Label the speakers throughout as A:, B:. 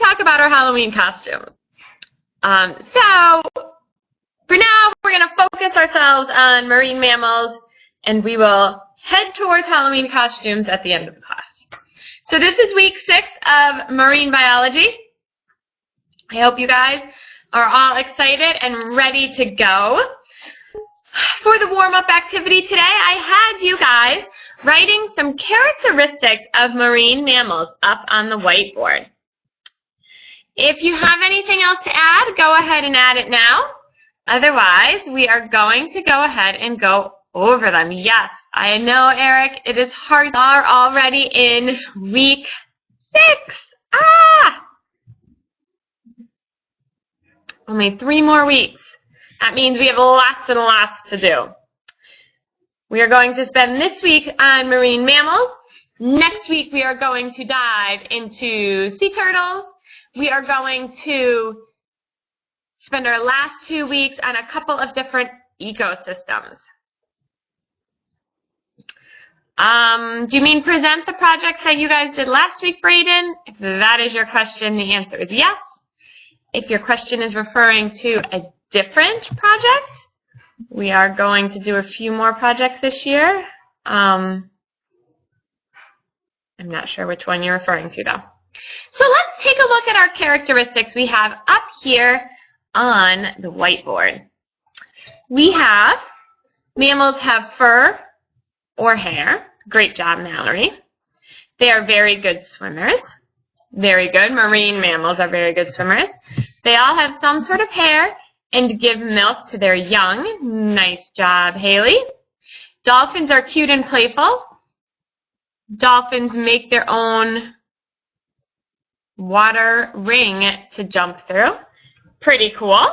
A: talk about our Halloween costumes. So for now, we're going to focus ourselves on marine mammals, and we will head towards Halloween costumes at the end of the class. So this is week 6 of marine biology. I hope you guys are all excited and ready to go. For the warm-up activity today, I had you guys writing some characteristics of marine mammals up on the whiteboard. If you have anything else to add, go ahead and add it now. Otherwise, we are going to go ahead and go over them. Yes, I know, Eric, it is hard. We are already in week 6. Only 3 more weeks. That means we have lots and lots to do. We are going to spend this week on marine mammals. Next week, we are going to dive into sea turtles. We are going to spend our last 2 weeks on a couple of different ecosystems. Do you mean present the projects that you guys did last week, Brayden? If that is your question, the answer is yes. If your question is referring to a different project, we are going to do a few more projects this year. I'm not sure which one you're referring to, though. So let's take a look at our characteristics we have up here on the whiteboard. We have mammals have fur or hair. Great job, Mallory. They are very good swimmers. Very good. Marine mammals are very good swimmers. They all have some sort of hair and give milk to their young. Nice job, Haley. Dolphins are cute and playful. Dolphins make their own water ring to jump through. Pretty cool.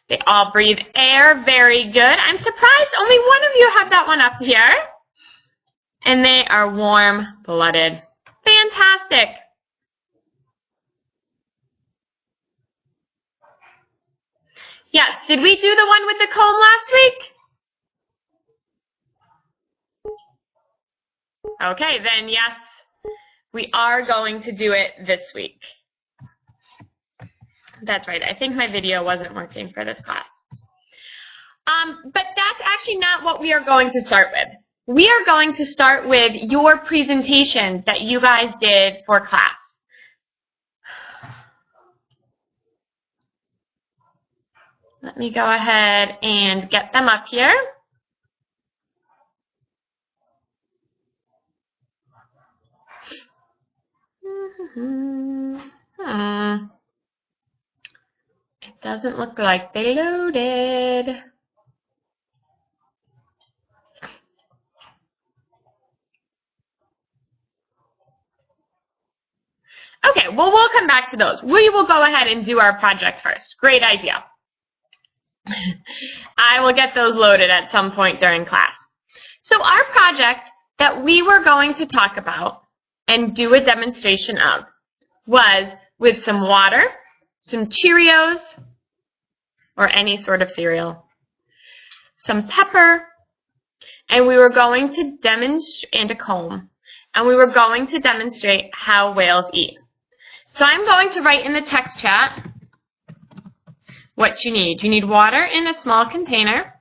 A: They all breathe air. Very good. I'm surprised only one of you have that one up here. And they are warm-blooded. Fantastic. Yes, did we do the one with the comb last week? Okay, then yes, we are going to do it this week. That's right, I think my video wasn't working for this class. But that's actually not what we are going to start with. We are going to start with your presentations that you guys did for class. Let me go ahead and get them up here. It doesn't look like they loaded. Okay, well, we'll come back to those. We will go ahead and do our project first. Great idea. I will get those loaded at some point during class. So our project that we were going to talk about and do a demonstration of was with some water, some Cheerios, or any sort of cereal, some pepper, and we were going to demonstrate, and a comb, and we were going to demonstrate how whales eat. So I'm going to write in the text chat what you need. You need water in a small container.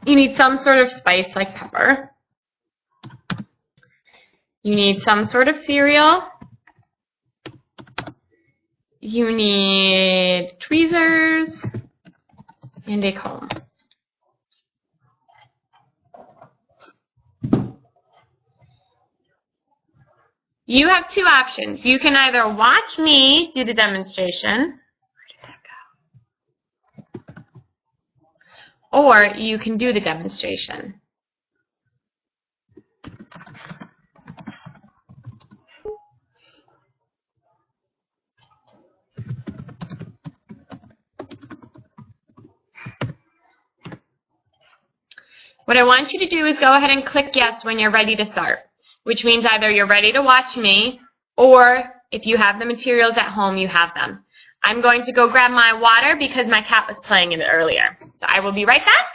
A: You need some sort of spice like pepper. You need some sort of cereal. You need tweezers and a comb. You have 2 options. You can either watch me do the demonstration, or you can do the demonstration. What I want you to do is go ahead and click yes when you're ready to start, which means either you're ready to watch me, or if you have the materials at home, you have them. I'm going to go grab my water because my cat was playing in it earlier. So I will be right back.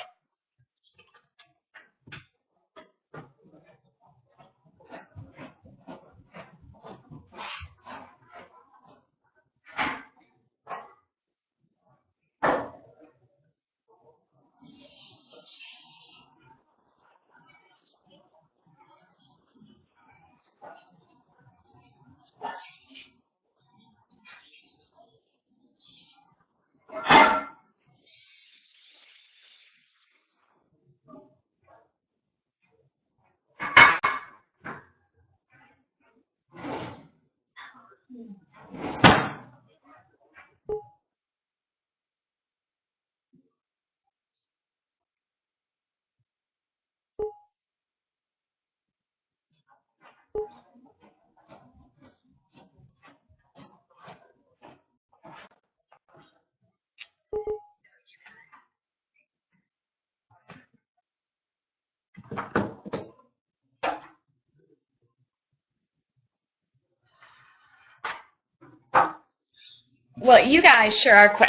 A: Well, you guys sure are quick.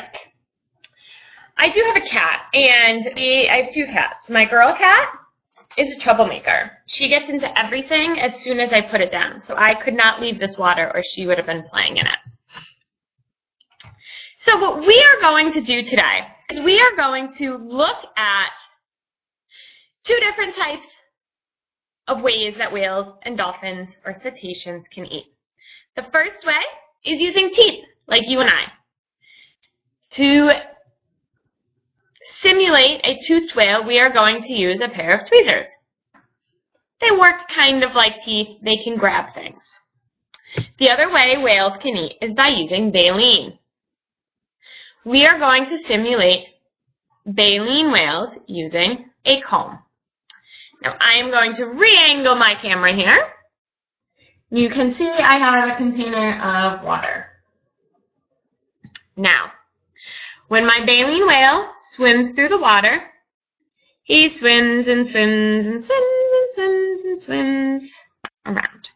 A: I do have a cat, and I have two cats. My girl cat is a troublemaker. She gets into everything as soon as I put it down, so I could not leave this water or she would have been playing in it. So what we are going to do today is we are going to look at two different types of ways that whales and dolphins or cetaceans can eat. The first way is using teeth, like you and I. To simulate a toothed whale, we are going to use a pair of tweezers. They work kind of like teeth. They can grab things. The other way whales can eat is by using baleen. We are going to simulate baleen whales using a comb. Now I am going to re-angle my camera here. You can see I have a container of water. Now, when my baleen whale swims through the water, he swims and swims and swims and swims and swims around.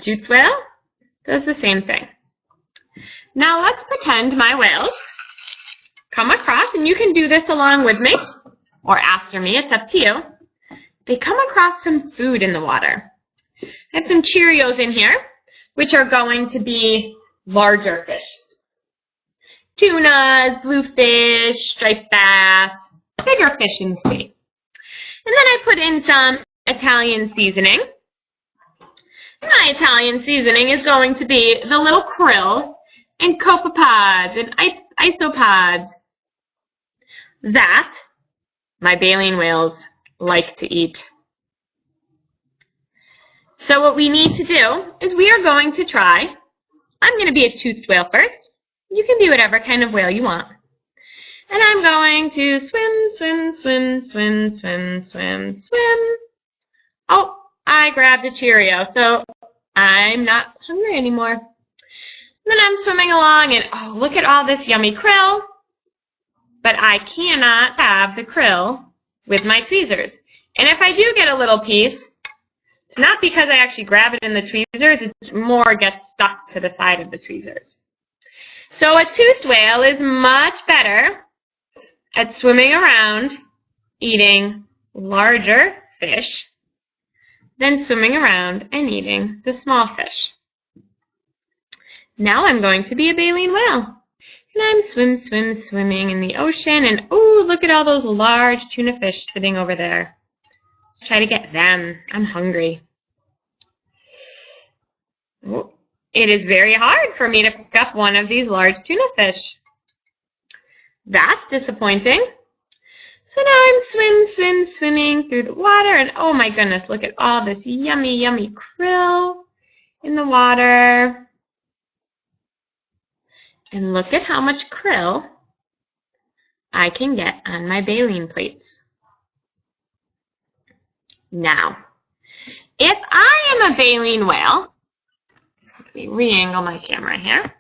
A: Toothed whale does the same thing. Now let's pretend my whales come across, and you can do this along with me or after me, it's up to you. They come across some food in the water. I have some Cheerios in here, which are going to be larger fish. Tunas, bluefish, striped bass, bigger fish in the sea. And then I put in some Italian seasoning. My Italian seasoning is going to be the little krill and copepods and isopods that my baleen whales like to eat. So what we need to do is we are going to try, I'm going to be a toothed whale first. You can be whatever kind of whale you want. And I'm going to swim, swim, swim, swim, swim, swim, swim. Oh, I grabbed a Cheerio, so I'm not hungry anymore. And then I'm swimming along, and oh, look at all this yummy krill. But I cannot have the krill with my tweezers. And if I do get a little piece, it's not because I actually grab it in the tweezers, it's more gets stuck to the side of the tweezers. So a toothed whale is much better at swimming around eating larger fish than swimming around and eating the small fish. Now I'm going to be a baleen whale. And I'm swimming in the ocean, and oh, look at all those large tuna fish sitting over there. Let's try to get them. I'm hungry. Oh, it is very hard for me to pick up one of these large tuna fish. That's disappointing. So now I'm swimming through the water, and oh my goodness, look at all this yummy, yummy krill in the water. And look at how much krill I can get on my baleen plates. Now, if I am a baleen whale, let me re-angle my camera here.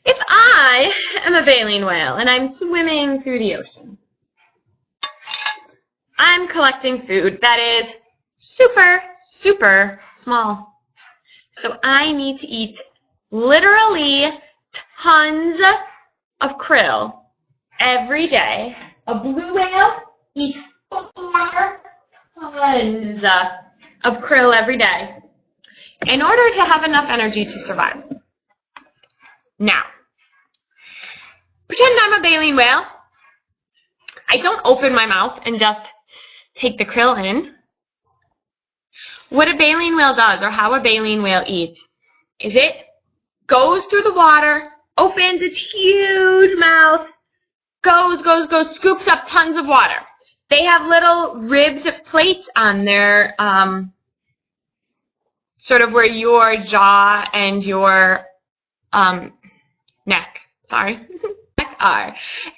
A: If I am a baleen whale and I'm swimming through the ocean, I'm collecting food that is super, super small. So I need to eat literally tons of krill every day. A blue whale eats 4 tons of krill every day in order to have enough energy to survive. Now, pretend I'm a baleen whale. I don't open my mouth and just take the krill in. What a baleen whale does, or how a baleen whale eats, is it goes through the water, opens its huge mouth, goes, scoops up tons of water. They have little ribbed plates on their sort of where your jaw and your neck are.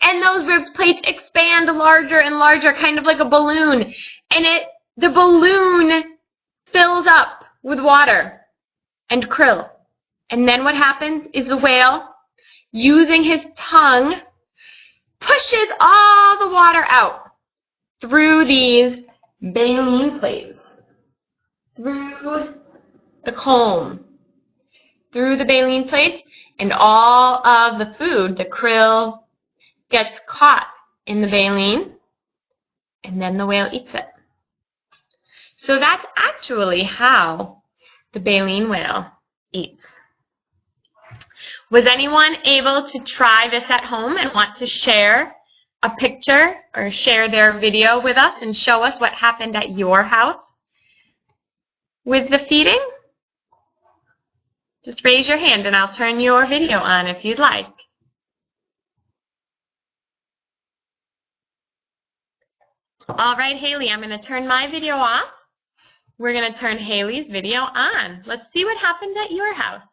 A: And those rib plates expand larger and larger, kind of like a balloon. And the balloon fills up with water and krill. And then what happens is the whale, using his tongue, pushes all the water out through these baleen plates, through the comb, through the baleen plates, and all of the food, the krill, gets caught in the baleen, and then the whale eats it. So that's actually how the baleen whale eats. Was anyone able to try this at home and want to share a picture or share their video with us and show us what happened at your house with the feeding? Just raise your hand and I'll turn your video on if you'd like. All right, Haley, I'm going to turn my video off. We're going to turn Haley's video on. Let's see what happened at your house.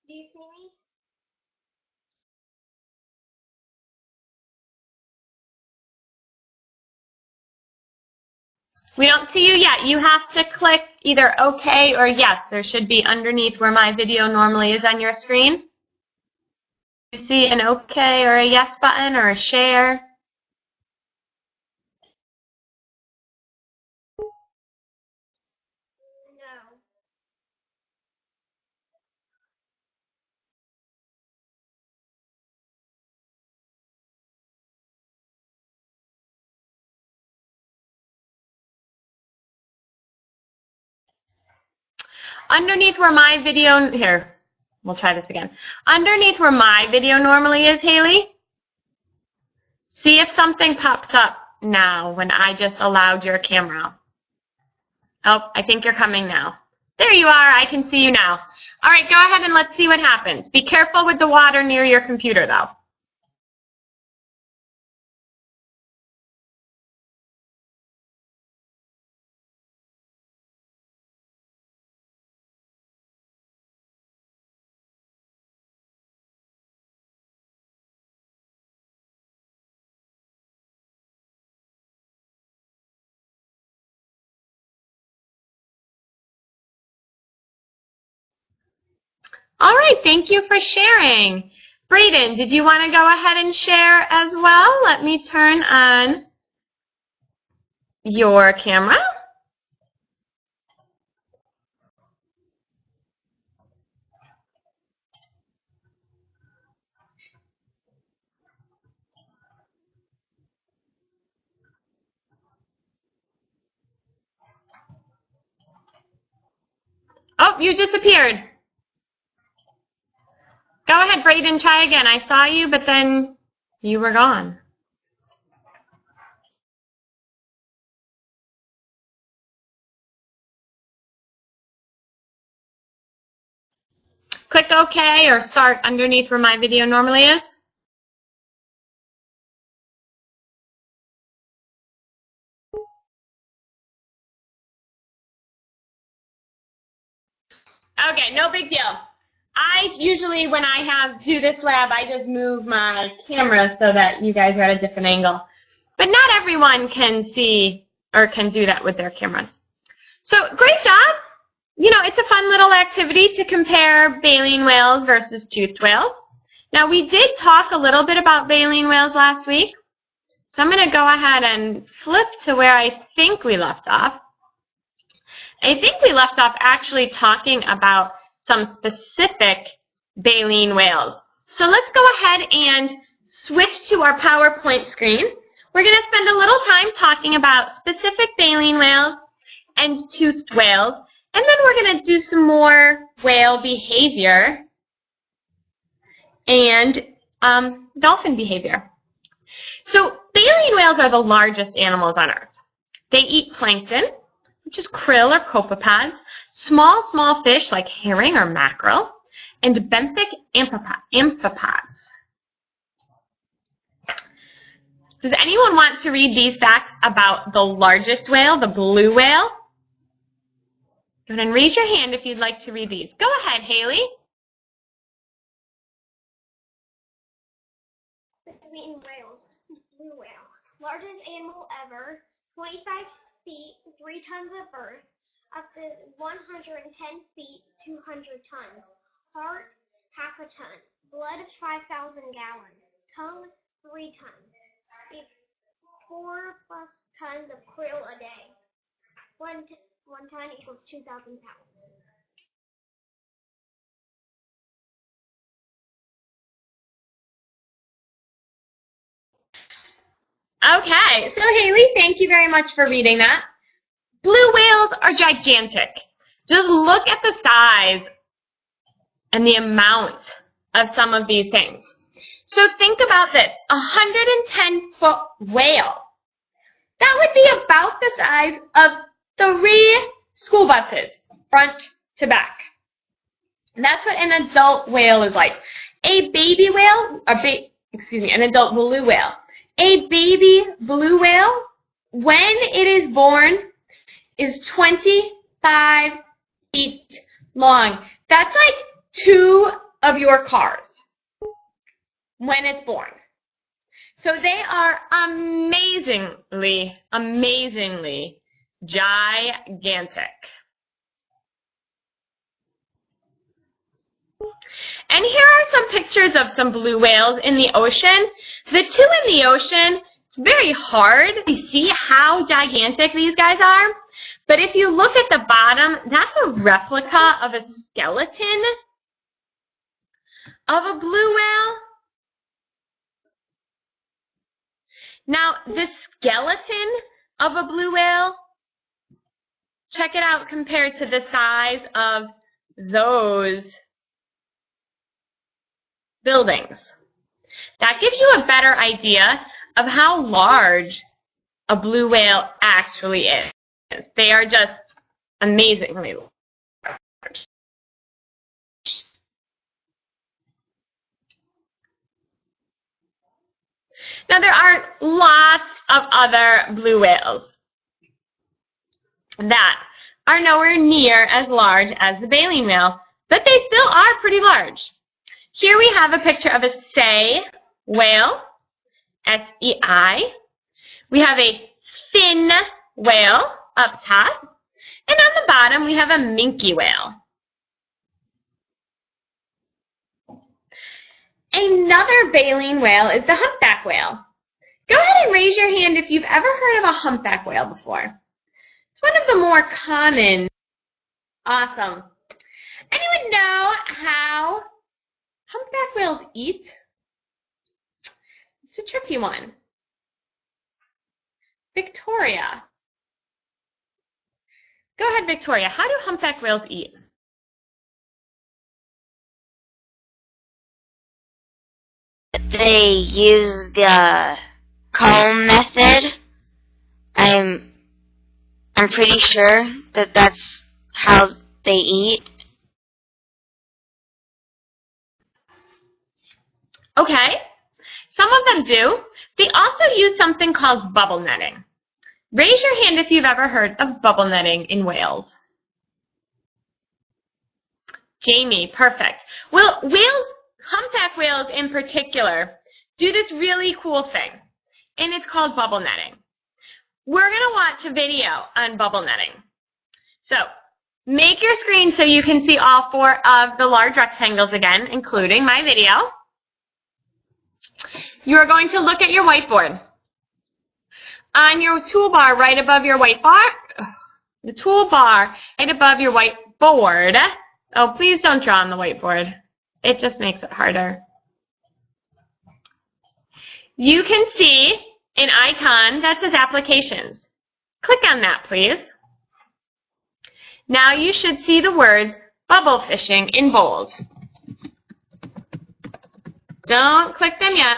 A: Do you see me? We don't see you yet. You have to click either OK or yes. There should be underneath where my video normally is on your screen. You see an OK or a yes button or a share. No. Underneath where my video, here, we'll try this again. Underneath where my video normally is, Haley, see if something pops up now when I just allowed your camera. Oh, I think you're coming now. There you are. I can see you now. All right, go ahead and let's see what happens. Be careful with the water near your computer, though. All right, thank you for sharing. Brayden, did you want to go ahead and share as well? Let me turn on your camera. Oh, you disappeared. Go ahead, Brayden, try again. I saw you, but then you were gone. Click OK or start underneath where my video normally is. Okay, no big deal. I usually, when I do this lab, I just move my camera so that you guys are at a different angle. But not everyone can see or can do that with their cameras. So great job. You know, it's a fun little activity to compare baleen whales versus toothed whales. Now, we did talk a little bit about baleen whales last week. So I'm going to go ahead and flip to where I think we left off. I think we left off actually talking about some specific baleen whales. So let's go ahead and switch to our PowerPoint screen. We're going to spend a little time talking about specific baleen whales and toothed whales, and then we're going to do some more whale behavior and dolphin behavior. So baleen whales are the largest animals on Earth. They eat plankton, which is krill or copepods, small fish like herring or mackerel, and benthic amphipods. Does anyone want to read these facts about the largest whale, the blue whale? Go ahead and raise your hand if you'd like to read these. Go ahead, Haley.
B: Green whales. Blue whale. Largest animal ever. 25 feet, 3 tons of birth. Up to 110 feet, 200 tons. Heart, half a ton. Blood, 5,000 gallons. Tongue, 3 tons. 4 plus tons of krill a day. One ton equals 2,000 pounds.
A: Okay, so Haley, thank you very much for reading that. Blue whales are gigantic. Just look at the size and the amount of some of these things. So think about this, a 110-foot whale. That would be about the size of 3 school buses, front to back. And that's what an adult whale is like. A baby whale, an adult blue whale. A baby blue whale, when it is born, is 25 feet long. That's like 2 of your cars when it's born. So they are amazingly gigantic. And here are some pictures of some blue whales in the ocean. The 2 in the ocean, it's very hard to see how gigantic these guys are. But if you look at the bottom, that's a replica of a skeleton of a blue whale. Now, the skeleton of a blue whale, check it out compared to the size of those buildings. That gives you a better idea of how large a blue whale actually is. They are just amazingly large. Now there are lots of other blue whales that are nowhere near as large as the baleen whale, but they still are pretty large. Here we have a picture of a sei whale, S-E-I. We have a fin whale up top, and on the bottom we have a minke whale. Another baleen whale is the humpback whale. Go ahead and raise your hand if you've ever heard of a humpback whale before. It's one of the more common. Awesome. Anyone know how humpback whales eat? It's a tricky one. Victoria. Go ahead, Victoria. How do humpback whales eat?
C: They use the comb method. I'm pretty sure that that's how they eat.
A: Okay, some of them do. They also use something called bubble netting. Raise your hand if you've ever heard of bubble netting in whales. Jamie, perfect. Well, whales, humpback whales in particular, do this really cool thing, and it's called bubble netting. We're going to watch a video on bubble netting. So, make your screen so you can see all 4 of the large rectangles again, including my video. You are going to look at your whiteboard. On your toolbar right above your whiteboard, oh, please don't draw on the whiteboard. It just makes it harder. You can see an icon that says Applications. Click on that, please. Now you should see the words bubble fishing in bold. Don't click them yet.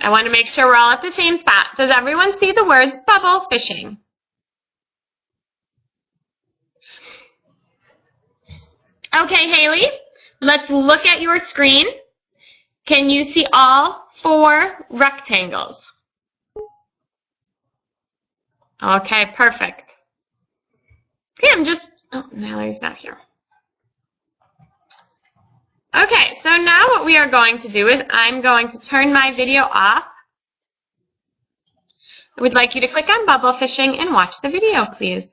A: I want to make sure we're all at the same spot. Does everyone see the words bubble fishing? Okay, Haley, let's look at your screen. Can you see all 4 rectangles? Okay, perfect. Okay, oh, Mallory's not here. Okay, so now what we are going to do is I'm going to turn my video off. I would like you to click on bubble fishing and watch the video, please.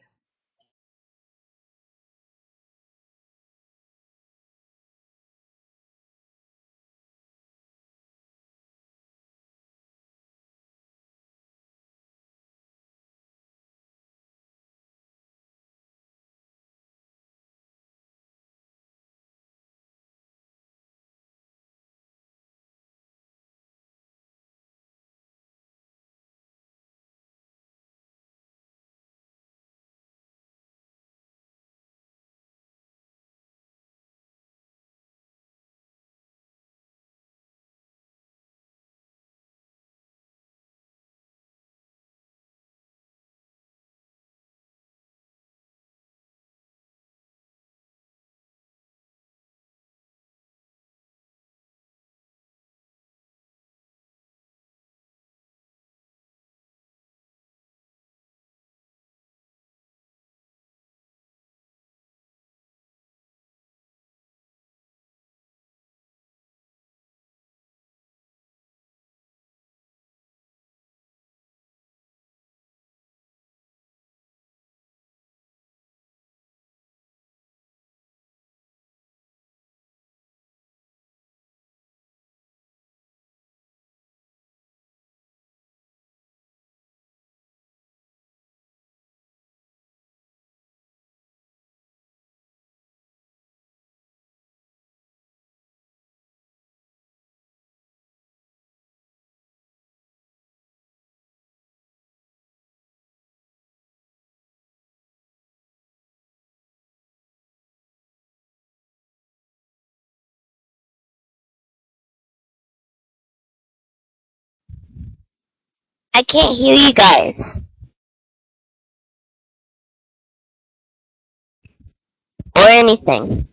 C: I can't hear you guys. Or anything.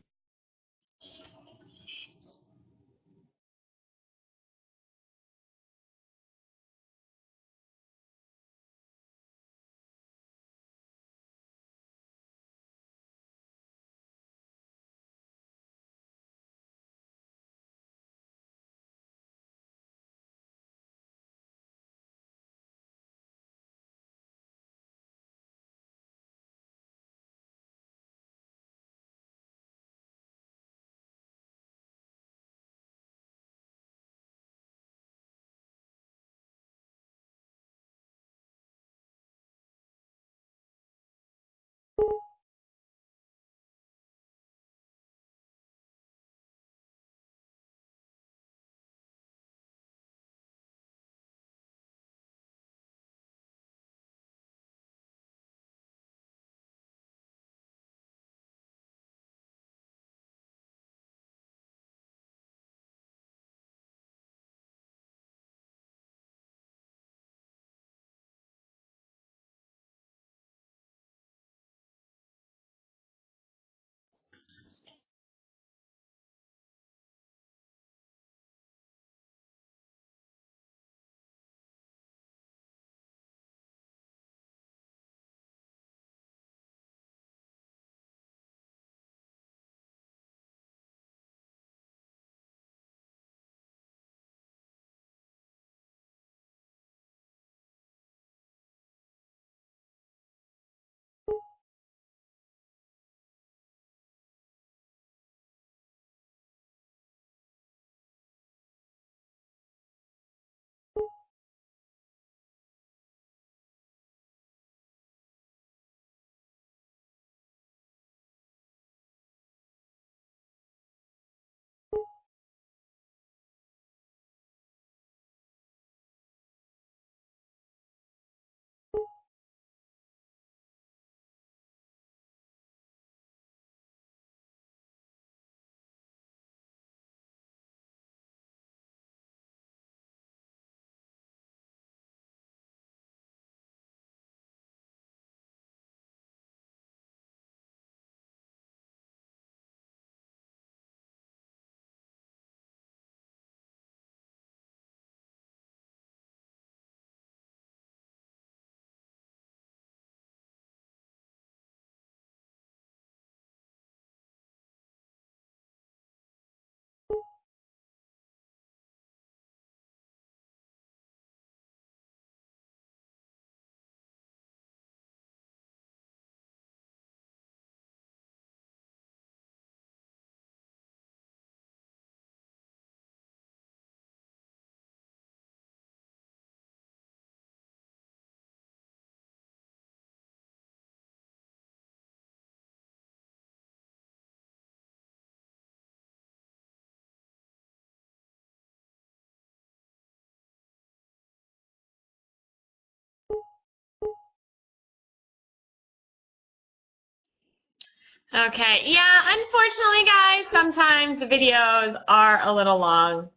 A: Okay, yeah, unfortunately, guys, sometimes the videos are a little long,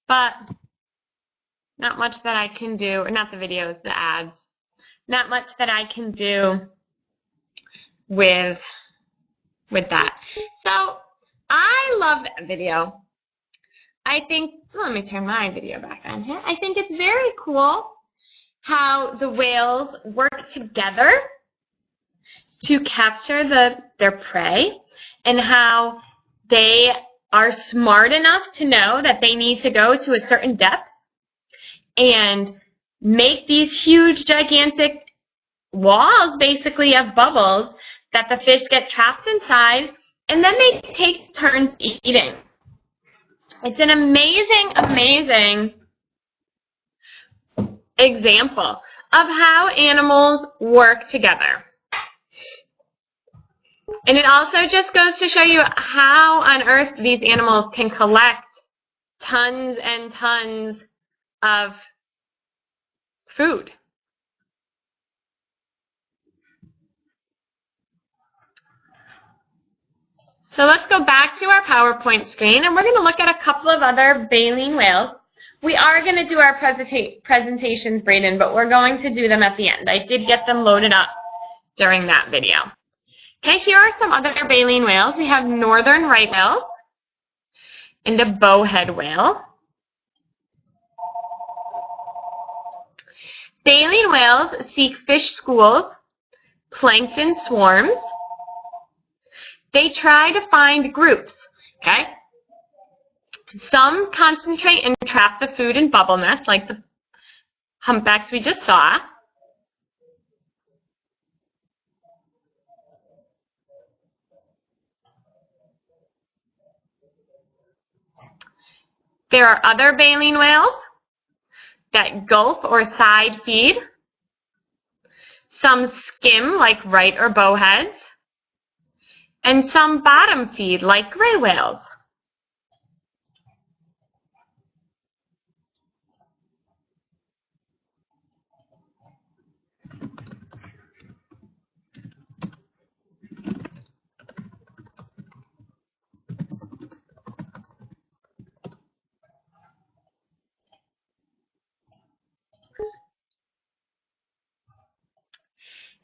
A: but not much that I can do, or not the videos, the ads, not much that I can do with that. So, I love that video. I think, let me turn my video back on here. I think it's very cool how the whales work together to capture their prey, and how they are smart enough to know that they need to go to a certain depth and make these huge, gigantic walls, basically, of bubbles that the fish get trapped inside, and then they take turns eating. It's an amazing, amazing example of how animals work together. And it also just goes to show you how on earth these animals can collect tons and tons of food. So let's go back to our PowerPoint screen, and we're going to look at a couple of other baleen whales. We are going to do our presentations, Braden, but we're going to do them at the end. I did get them loaded up during that video. Okay, here are some other baleen whales. We have northern right whales and a bowhead whale. Baleen whales seek fish schools, plankton swarms. They try to find groups, okay? Some concentrate and trap the food in bubble nests, like the humpbacks we just saw. There are other baleen whales that gulp or side feed. Some skim, like right or bowheads. And some bottom feed, like gray whales.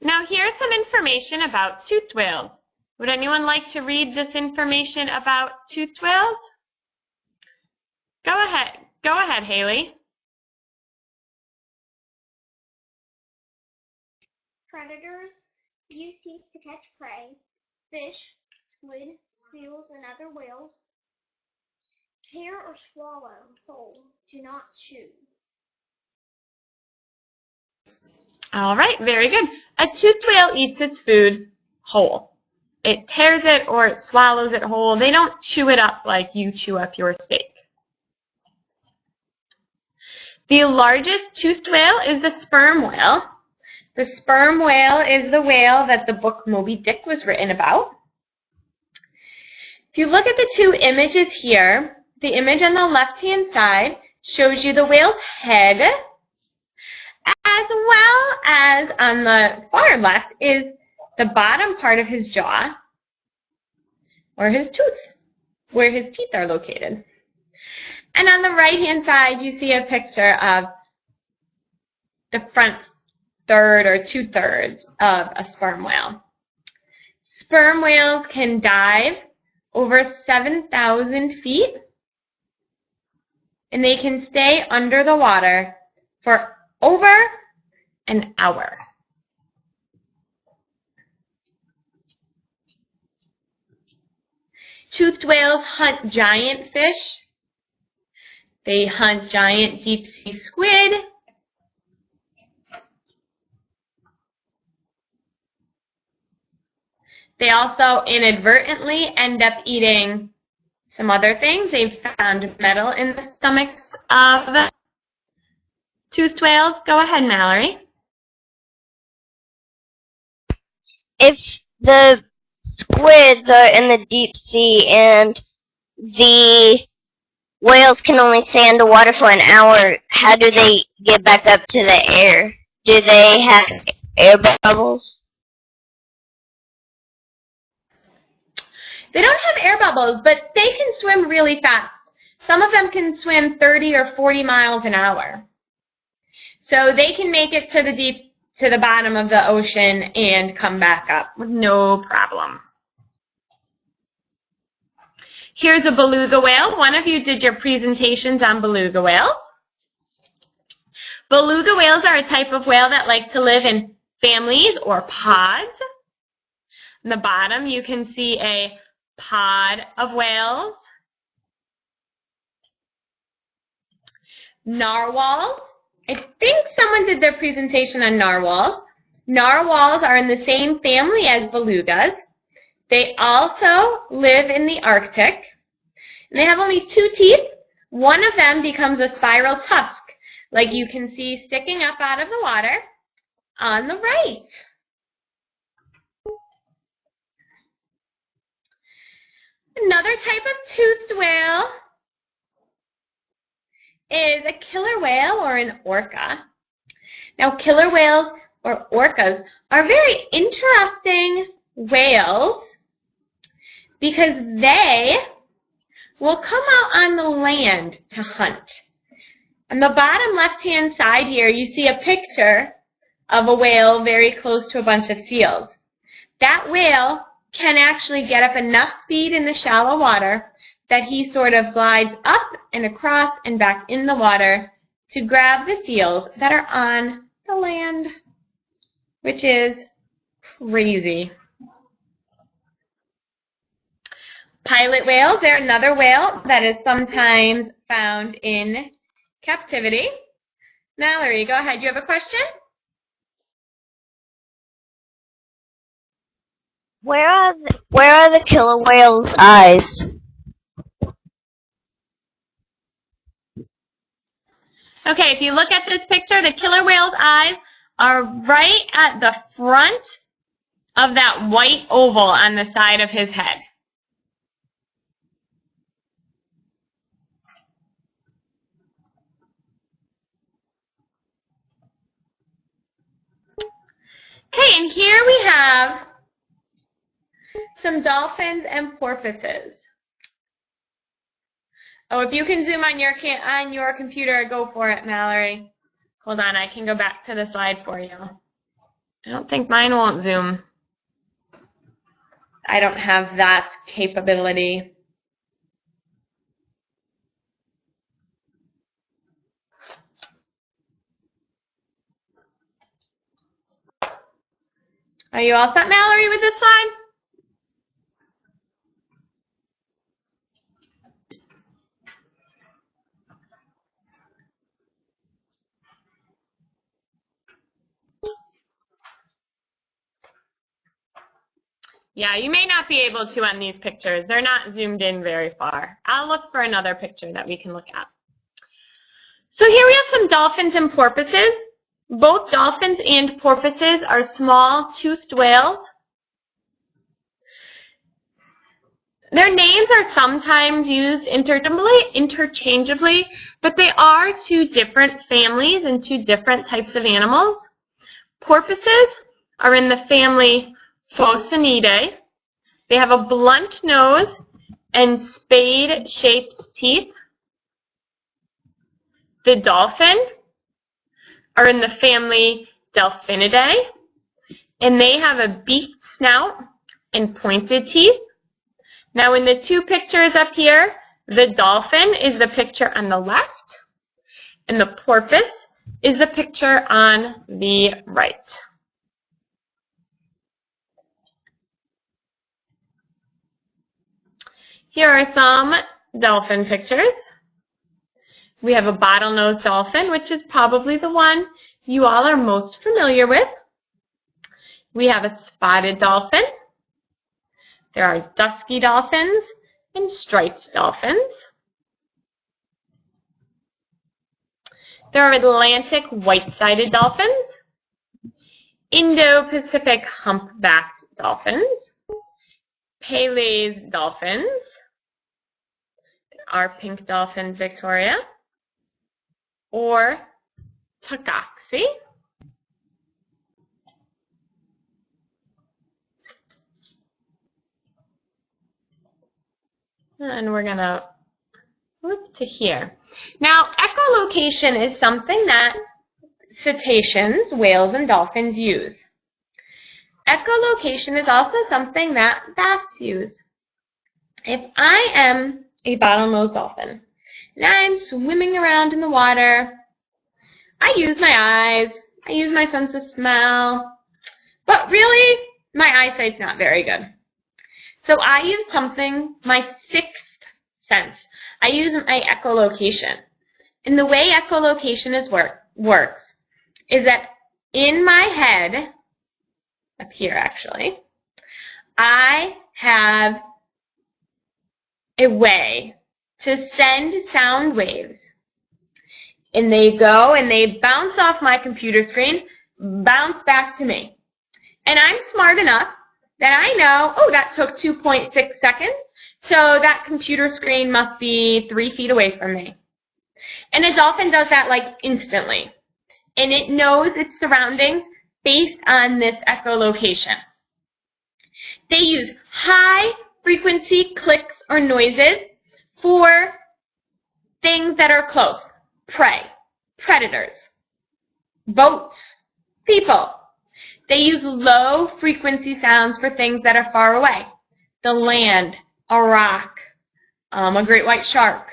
A: Now here's some information about toothed whales. Would anyone like to read this information about toothed whales? Go ahead. Go ahead, Haley.
B: Predators use teeth to catch prey. Fish, squid, seals, and other whales tear or swallow whole, do not chew.
A: All right, very good. A toothed whale eats its food whole. It tears it or it swallows it whole. They don't chew it up like you chew up your steak. The largest toothed whale is the sperm whale. The sperm whale is the whale that the book Moby Dick was written about. If you look at the two images here, the image on the left-hand side shows you the whale's head, as well as on the far left is the bottom part of his jaw, or his tooth, where his teeth are located. And on the right-hand side, you see a picture of the front third or two-thirds of a sperm whale. Sperm whales can dive over 7,000 feet, and they can stay under the water for over an hour. Toothed whales hunt giant fish. They hunt giant deep-sea squid. They also inadvertently end up eating some other things. They've found metal in the stomachs of toothed whales. Go ahead, Mallory.
C: If the squids are in the deep sea and the whales can only stay underwater for an hour, how do they get back up to the air? Do they have air bubbles?
A: They don't have air bubbles, but they can swim really fast. Some of them can swim 30 or 40 miles an hour. So they can make it to the bottom of the ocean and come back up with no problem. Here's a beluga whale. One of you did your presentations on beluga whales. Beluga whales are a type of whale that like to live in families or pods. On the bottom, you can see a pod of whales. Narwhals. I think someone did their presentation on narwhals. Narwhals are in the same family as belugas. They also live in the Arctic. And they have only 2 teeth. One of them becomes a spiral tusk, like you can see sticking up out of the water on the right. Another type of toothed whale is a killer whale or an orca. Now, killer whales or orcas are very interesting whales because they will come out on the land to hunt. On the bottom left-hand side here, you see a picture of a whale very close to a bunch of seals. That whale can actually get up enough speed in the shallow water that he sort of glides up and across and back in the water to grab the seals that are on the land, which is crazy. Pilot whales, they're another whale that is sometimes found in captivity. Mallory, go ahead. You have a question?
C: Where are the killer whale's eyes?
A: Okay, if you look at this picture, the killer whale's eyes are right at the front of that white oval on the side of his head. Okay, and here we have some dolphins and porpoises. Oh, if you can zoom on your computer, go for it, Mallory. Hold on, I can go back to the slide for you. I don't think mine won't zoom. I don't have that capability. Are you all set, Mallory, with this slide? Yeah, you may not be able to on these pictures. They're not zoomed in very far. I'll look for another picture that we can look at. So here we have some dolphins and porpoises. Both dolphins and porpoises are small toothed whales. Their names are sometimes used interchangeably, but they are 2 different families and 2 different types of animals. Porpoises are in the family Phocinidae. They have a blunt nose and spade-shaped teeth. The dolphin are in the family Delphinidae, and they have a beaked snout and pointed teeth. Now in the 2 pictures up here, the dolphin is the picture on the left, and the porpoise is the picture on the right. Here are some dolphin pictures. We have a bottlenose dolphin, which is probably the one you all are most familiar with. We have a spotted dolphin. There are dusky dolphins and striped dolphins. There are Atlantic white-sided dolphins, Indo-Pacific humpbacked dolphins, Pele's dolphins, our pink dolphins, Victoria, or Takaxi. And we're going to flip to here. Now, echolocation is something that cetaceans, whales, and dolphins use. Echolocation is also something that bats use. If I am a bottlenose dolphin and I'm swimming around in the water, I use my eyes, I use my sense of smell, but really, my eyesight's not very good. So I use something, my sixth sense. I use my echolocation. And the way echolocation works is that in my head, up here actually, I have a way to send sound waves. And they go and they bounce off my computer screen, bounce back to me. And I'm smart enough that I know, oh, that took 2.6 seconds, so that computer screen must be 3 feet away from me. And a dolphin does that like instantly. And it knows its surroundings based on this echolocation. They use high frequency clicks or noises for things that are close. Prey, predators, boats, people. They use low frequency sounds for things that are far away. The land, a rock, a great white shark.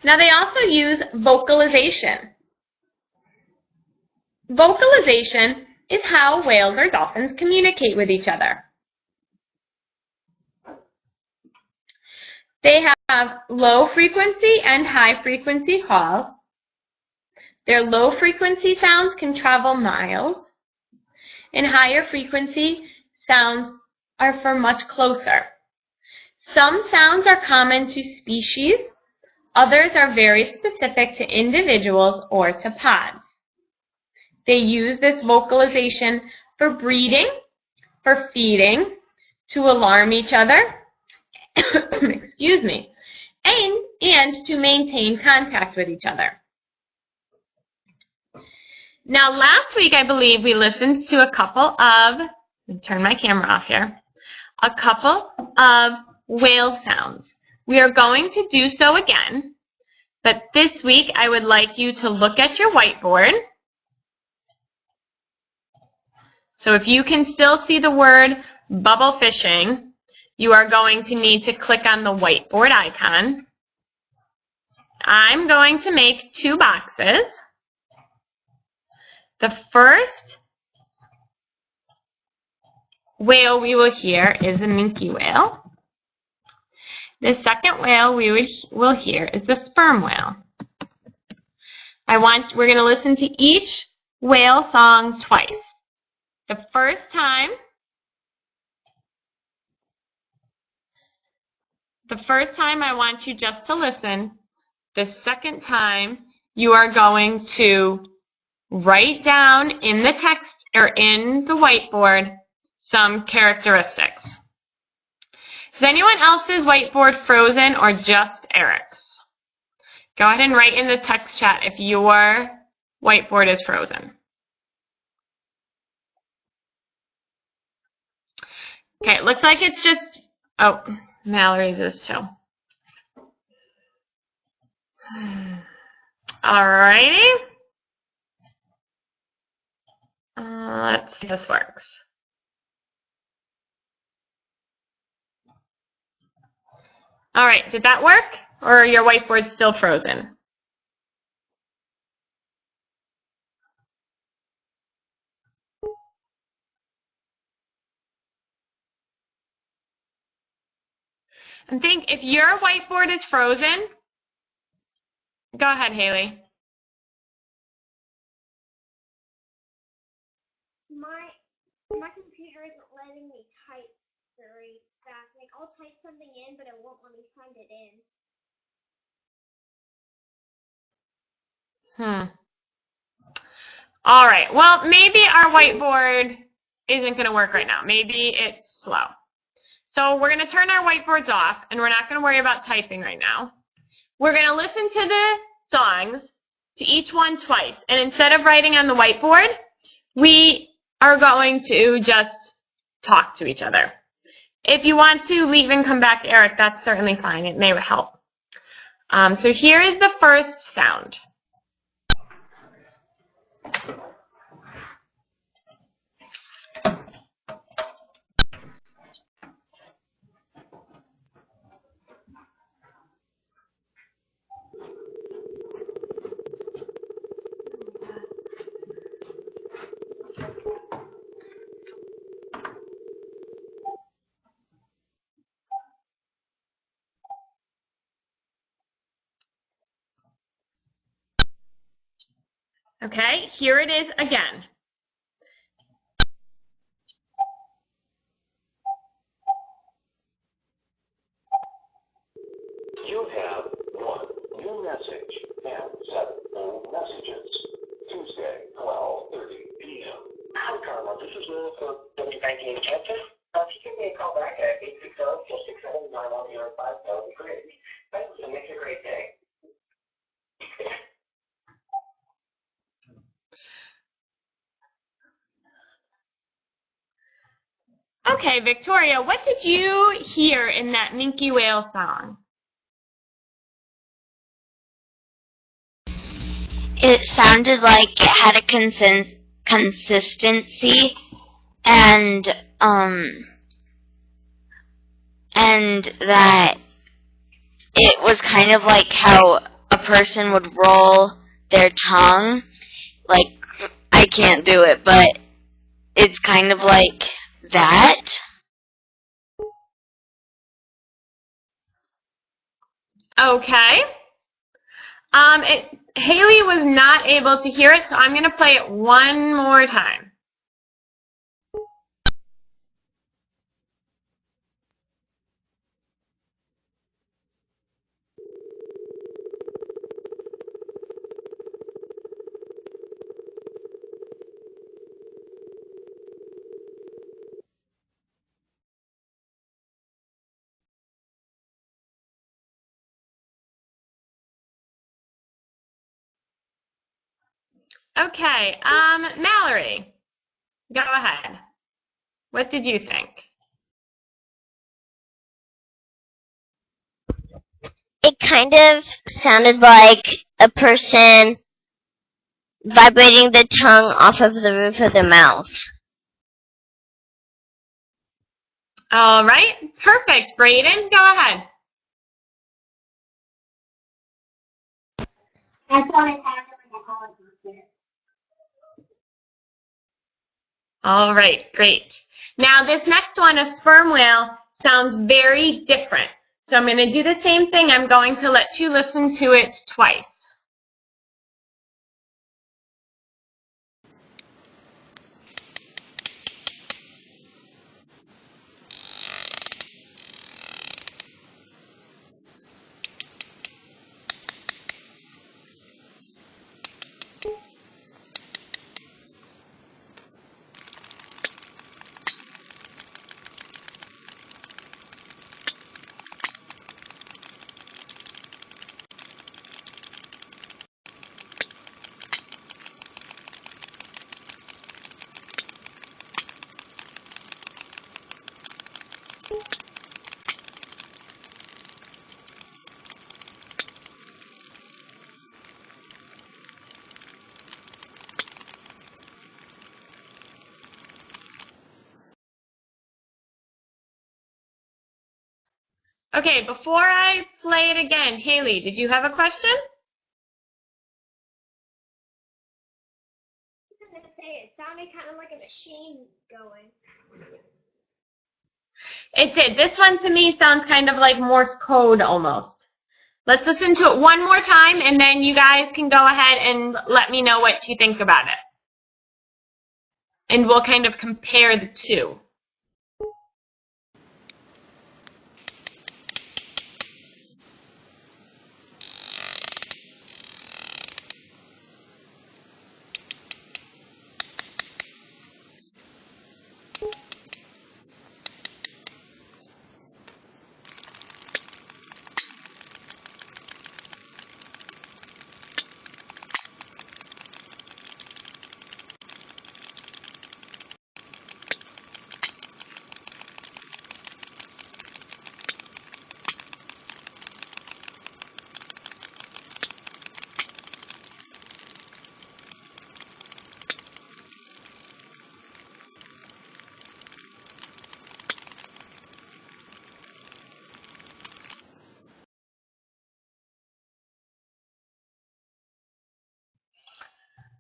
A: Now they also use vocalization. Vocalization is how whales or dolphins communicate with each other. They have low frequency and high frequency calls. Their low frequency sounds can travel miles, and higher frequency sounds are for much closer. Some sounds are common to species, others are very specific to individuals or to pods. They use this vocalization for breeding, for feeding, to alarm each other, excuse me, and to maintain contact with each other. Now, last week, I believe we listened to a couple of, let me turn my camera off here, a couple of whale sounds. We are going to do so again, but this week, I would like you to look at your whiteboard. So if you can still see the word bubble fishing, you are going to need to click on the whiteboard icon. I'm going to make 2 boxes. The first whale we will hear is a minke whale. The second whale we will hear is the sperm whale. We're going to listen to each whale song twice. The first time I want you just to listen. The second time you are going to write down in the text or in the whiteboard some characteristics. Is anyone else's whiteboard frozen or just Eric's? Go ahead and write in the text chat if your whiteboard is frozen. Okay, it looks like it's just, oh, Mallory's is too. Alrighty. Let's see if this works. Alright, did that work? Or are your whiteboards still frozen? And think, if your whiteboard is frozen, go ahead, Haley.
B: My computer isn't letting me type very fast. Like, I'll type something in, but it won't let me send it in.
A: All right. Well, maybe our whiteboard isn't going to work right now. Maybe it's slow. So we're going to turn our whiteboards off, and we're not going to worry about typing right now. We're going to listen to the songs, to each one twice. And instead of writing on the whiteboard, we are going to just talk to each other. If you want to leave and come back, Eric, that's certainly fine. It may help. So here is the first sound. Okay, here it is again.
D: You have 1 new message and 7 old messages. Tuesday, 12:30 p.m. Hi, Carla. This is Will for W19 Kansas. If you give me a call back at 860-467-9105, that would be great. Thanks, and make it a great day.
A: Okay, Victoria, what did you hear in that Minky Whale song?
C: It sounded like it had a consistency, and that it was kind of like how a person would roll their tongue. Like, I can't do it, but it's kind of like that.
A: Okay. Haley was not able to hear it, so I'm going to play it one more time. Okay, Mallory, go ahead. What did you think?
C: It kind of sounded like a person vibrating the tongue off of the roof of their mouth.
A: All right, perfect. Brayden, go ahead.
B: I thought it sounded like a helicopter.
A: All right, great. Now this next one, a sperm whale, sounds very different. So I'm going to do the same thing. I'm going to let you listen to it twice. Okay, before I play it again, Haley, did you have a question?
B: I was gonna say it sounded kind of like a machine going.
A: It did. This one to me sounds kind of like Morse code almost. Let's listen to it one more time, and then you guys can go ahead and let me know what you think about it. And we'll kind of compare the two.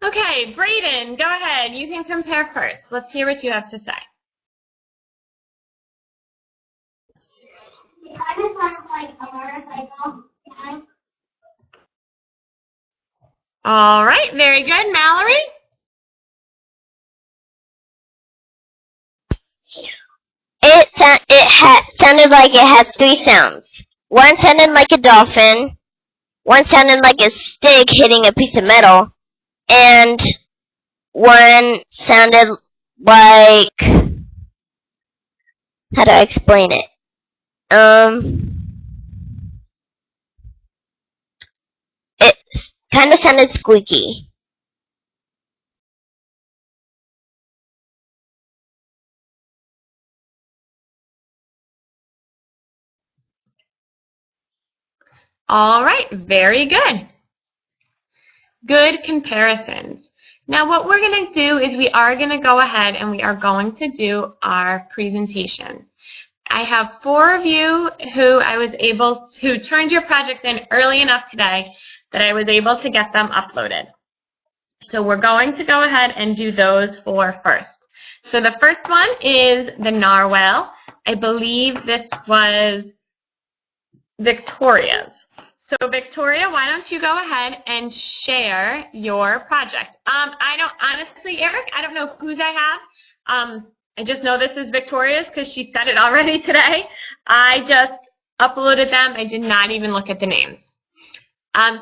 A: Okay, Brayden, go ahead. You can compare first. Let's hear what you have to say.
B: It kind of sounds like a motorcycle.
A: All right, very good. Mallory?
C: Sounded like it had three sounds. One sounded like a dolphin, one sounded like a stick hitting a piece of metal, and one sounded like, how do I explain it? It kind of sounded squeaky.
A: All right, very good. Good comparisons. Now what we're going to do is we are going to go ahead and we are going to do our presentations. I have 4 of you who turned your projects in early enough today that I was able to get them uploaded. So we're going to go ahead and do those 4 first. So the first one is the narwhal. I believe this was Victoria's. So Victoria, why don't you go ahead and share your project? Honestly, Eric, I don't know whose I have. I just know this is Victoria's because she said it already today. I just uploaded them. I did not even look at the names.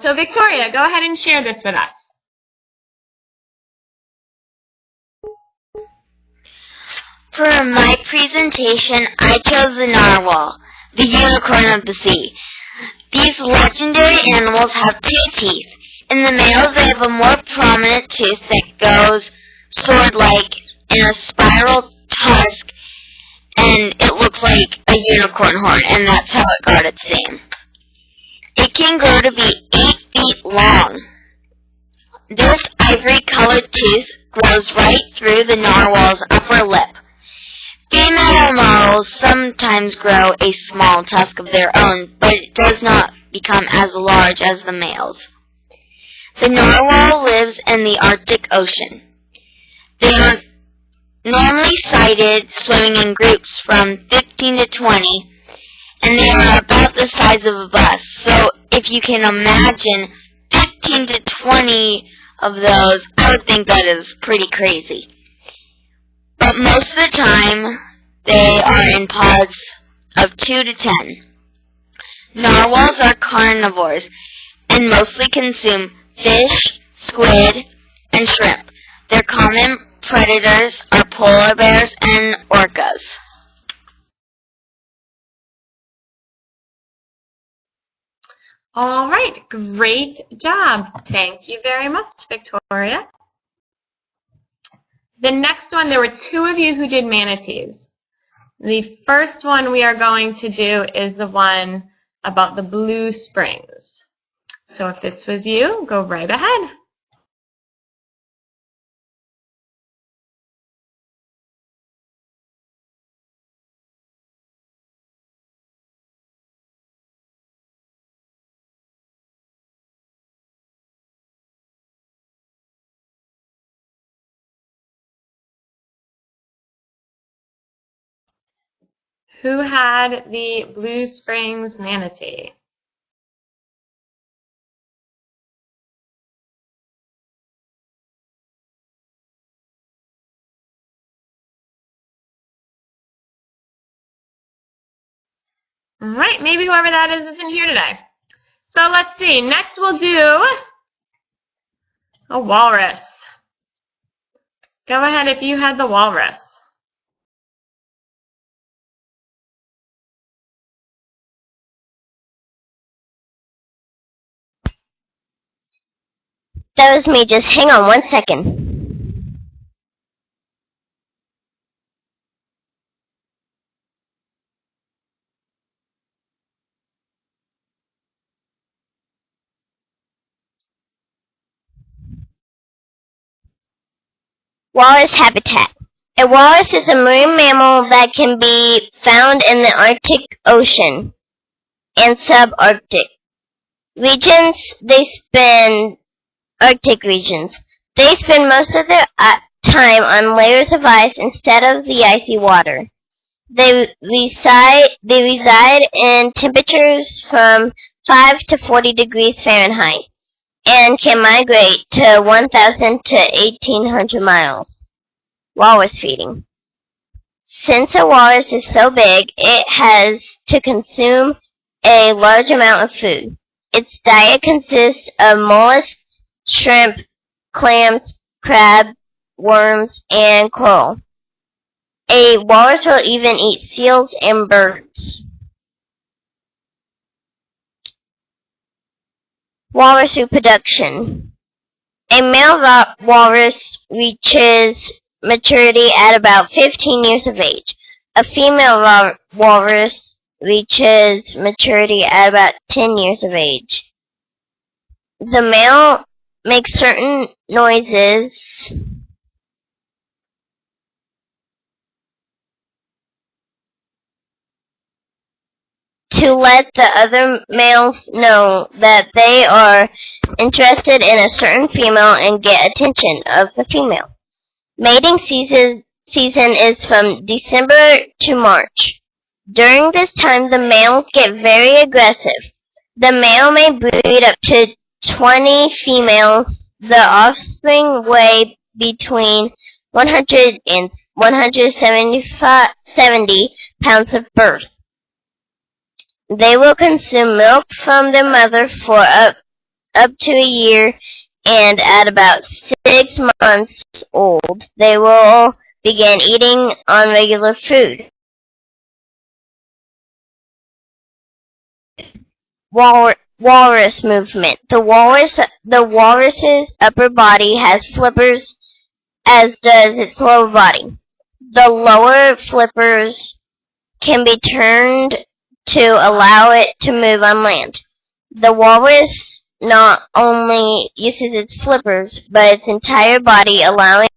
A: So Victoria, go ahead and share this with us.
E: For my presentation, I chose the narwhal, the unicorn of the sea. These legendary animals have 2 teeth. In the males, they have a more prominent tooth that goes sword-like in a spiral tusk, and it looks like a unicorn horn, and that's how it got its name. It can grow to be 8 feet long. This ivory-colored tooth grows right through the narwhal's upper lip. Female narwhals sometimes grow a small tusk of their own, but it does not become as large as the males. The narwhal lives in the Arctic Ocean. They are normally sighted swimming in groups from 15 to 20, and they are about the size of a bus. So if you can imagine 15 to 20 of those, I would think that is pretty crazy. But most of the time, they are in pods of 2 to 10. Narwhals are carnivores and mostly consume fish, squid, and shrimp. Their common predators are polar bears and orcas.
A: All right, great job. Thank you very much, Victoria. The next one, there were 2 of you who did manatees. The first one we are going to do is the one about the blue springs. So if this was you, go right ahead. Who had the Blue Springs manatee? All right, maybe whoever that is isn't here today. So let's see. Next we'll do a walrus. Go ahead if you had the walrus.
C: That was me. Just hang on 1 second. Walrus habitat. A walrus is a marine mammal that can be found in the Arctic Ocean and subarctic regions. Arctic regions. They spend most of their time on layers of ice instead of the icy water. They reside in temperatures from 5 to 40 degrees Fahrenheit and can migrate to 1,000 to 1,800 miles. Walrus feeding. Since a walrus is so big, it has to consume a large amount of food. Its diet consists of mollusks, shrimp, clams, crab, worms, and coral. A walrus will even eat seals and birds. Walrus reproduction. A male walrus reaches maturity at about 15 years of age. A female walrus reaches maturity at about 10 years of age. The male makes certain noises to let the other males know that they are interested in a certain female and get attention of the female. Mating season is from December to March. During this time, the males get very aggressive. The male may breed up to 20 females. The offspring weigh between 100 and 170 pounds of birth. They will consume milk from their mother for up to a year, and at about 6 months old, they will begin eating on regular food. Walrus movement. The walrus's upper body has flippers, as does its lower body. The lower flippers can be turned to allow it to move on land. The walrus not only uses its flippers, but its entire body, allowing